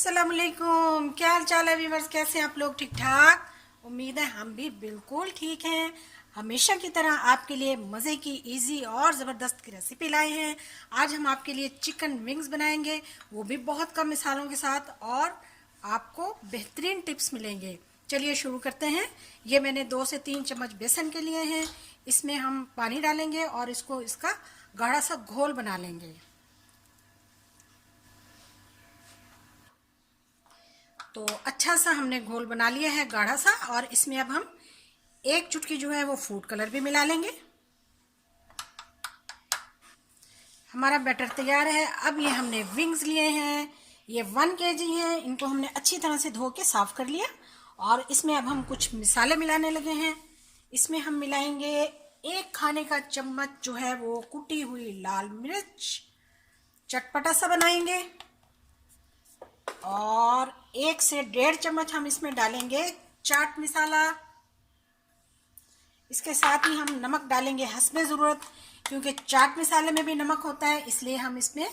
अस्सलाम वालेकुम, क्या हाल चाल है व्यूवर्स? कैसे हैं आप लोग? ठीक ठाक? उम्मीद है हम भी बिल्कुल ठीक हैं। हमेशा की तरह आपके लिए मज़े की इजी और ज़बरदस्त की रेसिपी लाए हैं। आज हम आपके लिए चिकन विंग्स बनाएंगे, वो भी बहुत कम मिसालों के साथ, और आपको बेहतरीन टिप्स मिलेंगे। चलिए शुरू करते हैं। ये मैंने 2 से 3 चम्मच बेसन के लिए हैं। इसमें हम पानी डालेंगे और इसका गाढ़ा सा घोल बना लेंगे। तो अच्छा सा हमने घोल बना लिया है, गाढ़ा सा, और इसमें अब हम 1 चुटकी जो है वो फूड कलर भी मिला लेंगे। हमारा बैटर तैयार है। अब ये हमने विंग्स लिए हैं, ये 1 केजी हैं। इनको हमने अच्छी तरह से धो के साफ कर लिया, और इसमें अब हम कुछ मिसाले मिलाने लगे हैं। इसमें हम मिलाएंगे 1 खाने का चम्मच जो है वो कुटी हुई लाल मिर्च, चटपटा सा बनाएंगे। और 1 से 1.5 चम्मच हम इसमें डालेंगे चाट मसाला। इसके साथ ही हम नमक डालेंगे हस्बे ज़रूरत, क्योंकि चाट मसाले में भी नमक होता है, इसलिए हम इसमें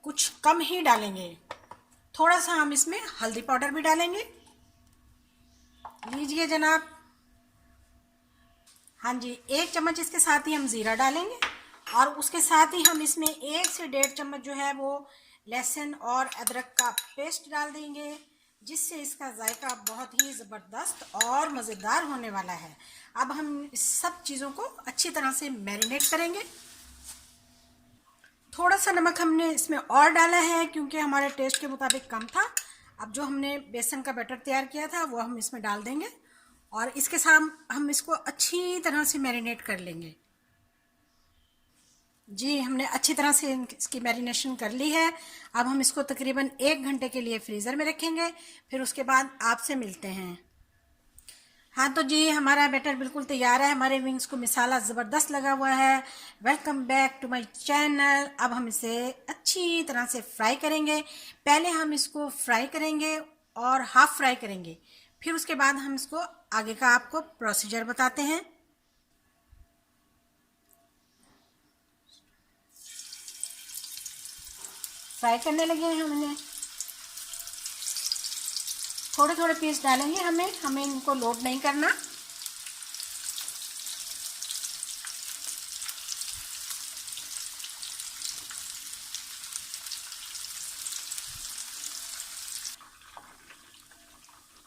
कुछ कम ही डालेंगे। थोड़ा सा हम इसमें हल्दी पाउडर भी डालेंगे। लीजिए जनाब। हाँ जी, 1 चम्मच इसके साथ ही हम ज़ीरा डालेंगे, और उसके साथ ही हम इसमें 1 से 1.5 चम्मच जो है वो लहसुन और अदरक का पेस्ट डाल देंगे, जिससे इसका जायका बहुत ही ज़बरदस्त और मज़ेदार होने वाला है। अब हम इस सब चीज़ों को अच्छी तरह से मैरिनेट करेंगे। थोड़ा सा नमक हमने इसमें और डाला है, क्योंकि हमारे टेस्ट के मुताबिक कम था। अब जो हमने बेसन का बैटर तैयार किया था वो हम इसमें डाल देंगे, और इसके साथ हम इसको अच्छी तरह से मैरिनेट कर लेंगे। जी, हमने अच्छी तरह से इसकी मैरिनेशन कर ली है। अब हम इसको तकरीबन 1 घंटे के लिए फ्रीज़र में रखेंगे, फिर उसके बाद आपसे मिलते हैं। हाँ तो जी, हमारा बैटर बिल्कुल तैयार है। हमारे विंग्स को मिसाला ज़बरदस्त लगा हुआ है। Welcome back to my channel. अब हम इसे अच्छी तरह से फ्राई करेंगे। पहले हम इसको फ्राई करेंगे और हाफ फ्राई करेंगे, फिर उसके बाद हम इसको आगे का आपको प्रोसीजर बताते हैं। फ्राई करने लगे हैं हमने, थोड़े थोड़े पीस डालेंगे। हमें इनको लोड नहीं करना।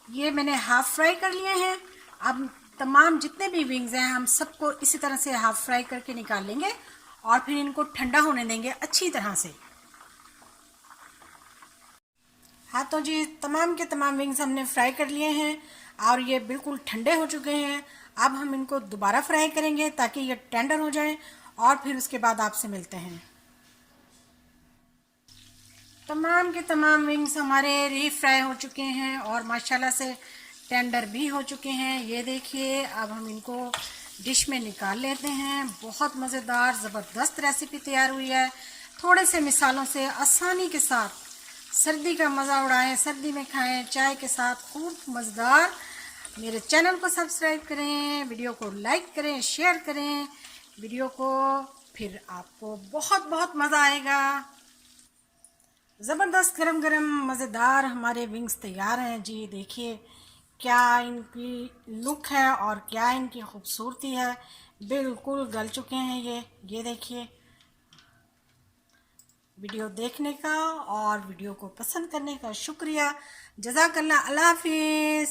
ये मैंने हाफ फ्राई कर लिए हैं। अब तमाम जितने भी विंग्स हैं हम सबको इसी तरह से हाफ फ्राई करके निकाल लेंगे, और फिर इनको ठंडा होने देंगे अच्छी तरह से। हाँ तो जी, तमाम के तमाम विंग्स हमने फ्राई कर लिए हैं, और ये बिल्कुल ठंडे हो चुके हैं। अब हम इनको दोबारा फ्राई करेंगे ताकि ये टेंडर हो जाए, और फिर उसके बाद आपसे मिलते हैं। तमाम के तमाम विंग्स हमारे रीफ्राई हो चुके हैं और माशाल्लाह से टेंडर भी हो चुके हैं। ये देखिए, अब हम इनको डिश में निकाल लेते हैं। बहुत मज़ेदार ज़बरदस्त रेसिपी तैयार हुई है। थोड़े से मिसालों से आसानी के साथ सर्दी का मज़ा उड़ाएं, सर्दी में खाएं चाय के साथ, खूब मज़ेदार। मेरे चैनल को सब्सक्राइब करें, वीडियो को लाइक करें, शेयर करें वीडियो को, फिर आपको बहुत बहुत मज़ा आएगा। ज़बरदस्त गरम गरम मज़ेदार हमारे विंग्स तैयार हैं। जी देखिए क्या इनकी लुक है और क्या इनकी खूबसूरती है। बिल्कुल गल चुके हैं ये देखिए। वीडियो देखने का और वीडियो को पसंद करने का शुक्रिया। जज़ाकल्लाह। अल्लाह हाफिज़।